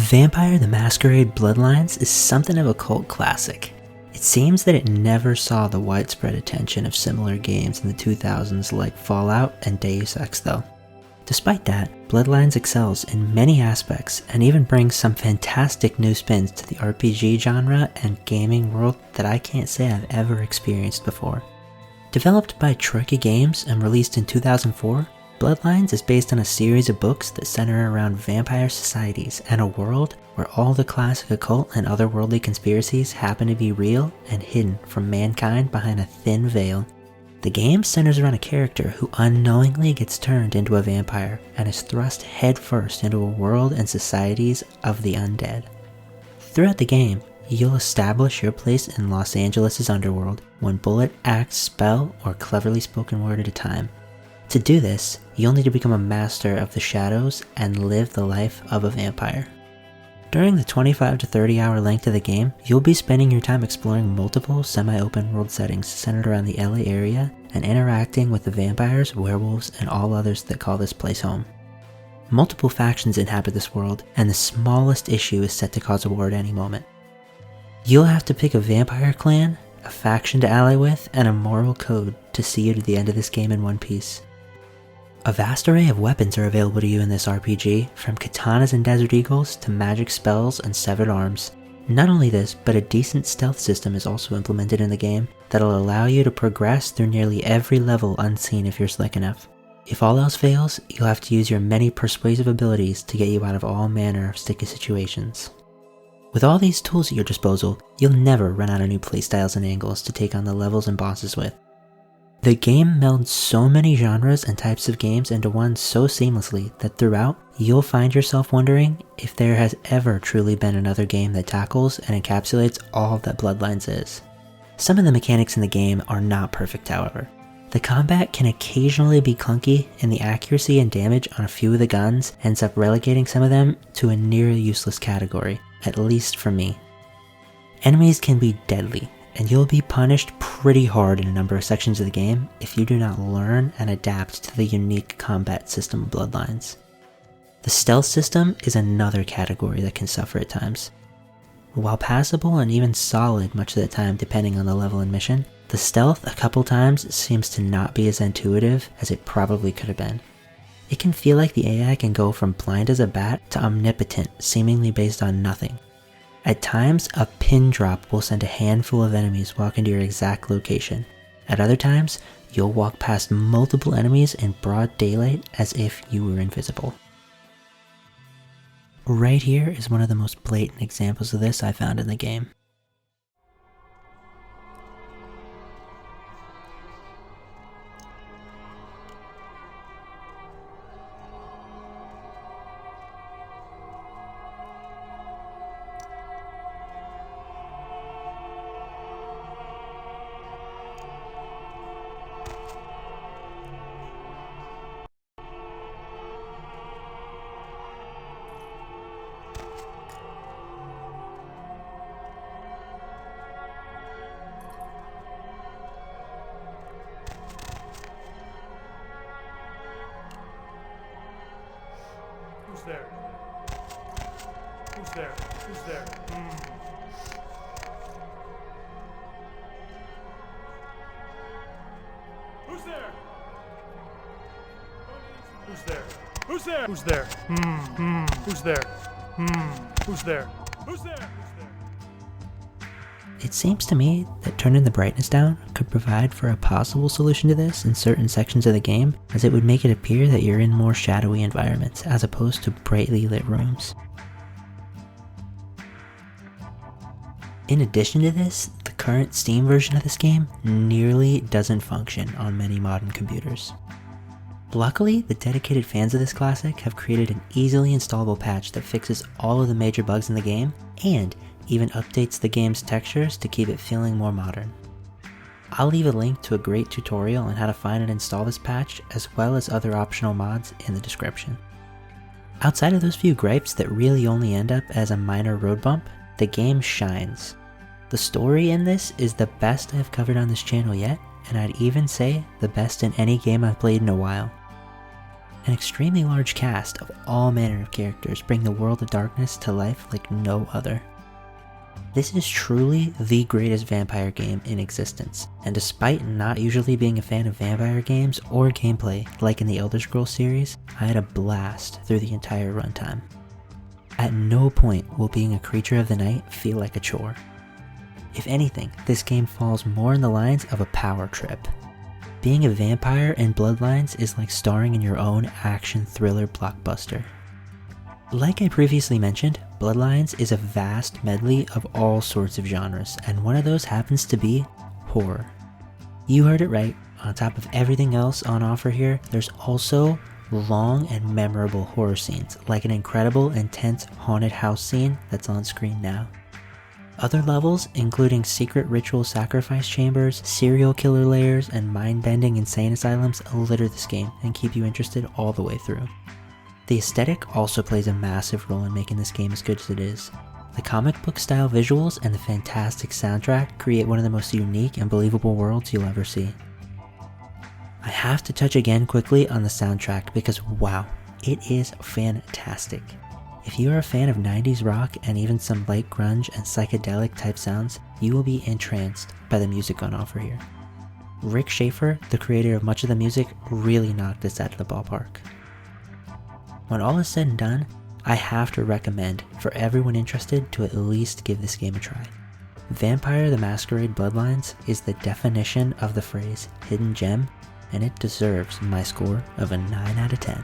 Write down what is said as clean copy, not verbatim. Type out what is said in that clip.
Vampire the Masquerade Bloodlines is something of a cult classic. It seems that it never saw the widespread attention of similar games in the 2000s like Fallout and Deus Ex though. Despite that, Bloodlines excels in many aspects and even brings some fantastic new spins to the RPG genre and gaming world that I can't say I've ever experienced before. Developed by Troika Games and released in 2004, Bloodlines is based on a series of books that center around vampire societies and a world where all the classic occult and otherworldly conspiracies happen to be real and hidden from mankind behind a thin veil. The game centers around a character who unknowingly gets turned into a vampire and is thrust headfirst into a world and societies of the undead. Throughout the game, you'll establish your place in Los Angeles' underworld, one bullet, axe, spell, or cleverly spoken word at a time. To do this, you'll need to become a master of the shadows and live the life of a vampire. During the 25 to 30 hour length of the game, you'll be spending your time exploring multiple semi-open world settings centered around the LA area and interacting with the vampires, werewolves, and all others that call this place home. Multiple factions inhabit this world, and the smallest issue is set to cause a war at any moment. You'll have to pick a vampire clan, a faction to ally with, and a moral code to see you to the end of this game in one piece. A vast array of weapons are available to you in this RPG, from katanas and desert eagles to magic spells and severed arms. Not only this, but a decent stealth system is also implemented in the game that'll allow you to progress through nearly every level unseen if you're slick enough. If all else fails, you'll have to use your many persuasive abilities to get you out of all manner of sticky situations. With all these tools at your disposal, you'll never run out of new playstyles and angles to take on the levels and bosses with. The game melds so many genres and types of games into one so seamlessly that throughout, you'll find yourself wondering if there has ever truly been another game that tackles and encapsulates all that Bloodlines is. Some of the mechanics in the game are not perfect, however. The combat can occasionally be clunky, and the accuracy and damage on a few of the guns ends up relegating some of them to a near useless category, at least for me. Enemies can be deadly, and you'll be punished pretty hard in a number of sections of the game if you do not learn and adapt to the unique combat system of Bloodlines. The stealth system is another category that can suffer at times. While passable and even solid much of the time depending on the level and mission, the stealth a couple times seems to not be as intuitive as it probably could have been. It can feel like the AI can go from blind as a bat to omnipotent, seemingly based on nothing. At times, a pin drop will send a handful of enemies walk into your exact location. At other times, you'll walk past multiple enemies in broad daylight as if you were invisible. Right here is one of the most blatant examples of this I found in the game. Who's there? Who's there? Who's there? Who's there? Who's there? Who's there? Who's there? Who's there? Who's there? Who's there? It seems to me that turning the brightness down could provide for a possible solution to this in certain sections of the game, as it would make it appear that you're in more shadowy environments as opposed to brightly lit rooms. In addition to this, the current Steam version of this game nearly doesn't function on many modern computers. Luckily, the dedicated fans of this classic have created an easily installable patch that fixes all of the major bugs in the game and even updates the game's textures to keep it feeling more modern. I'll leave a link to a great tutorial on how to find and install this patch, as well as other optional mods in the description. Outside of those few gripes that really only end up as a minor road bump, the game shines. The story in this is the best I've covered on this channel yet, and I'd even say the best in any game I've played in a while. An extremely large cast of all manner of characters bring the world of darkness to life like no other. This is truly the greatest vampire game in existence, and despite not usually being a fan of vampire games or gameplay like in the Elder Scrolls series, I had a blast through the entire runtime. At no point will being a creature of the night feel like a chore. If anything, this game falls more in the lines of a power trip. Being a vampire in Bloodlines is like starring in your own action thriller blockbuster. Like I previously mentioned, Bloodlines is a vast medley of all sorts of genres, and one of those happens to be horror. You heard it right, on top of everything else on offer here, there's also long and memorable horror scenes, like an incredible, intense haunted house scene that's on screen now. Other levels, including secret ritual sacrifice chambers, serial killer lairs, and mind-bending insane asylums, litter this game and keep you interested all the way through. The aesthetic also plays a massive role in making this game as good as it is. The comic book style visuals and the fantastic soundtrack create one of the most unique and believable worlds you'll ever see. I have to touch again quickly on the soundtrack because wow, it is fantastic. If you are a fan of 90s rock and even some light grunge and psychedelic type sounds, you will be entranced by the music on offer here. Rick Schaefer, the creator of much of the music, really knocked this out of the ballpark. When all is said and done, I have to recommend for everyone interested to at least give this game a try. Vampire the Masquerade Bloodlines is the definition of the phrase hidden gem, and it deserves my score of a 9 out of 10.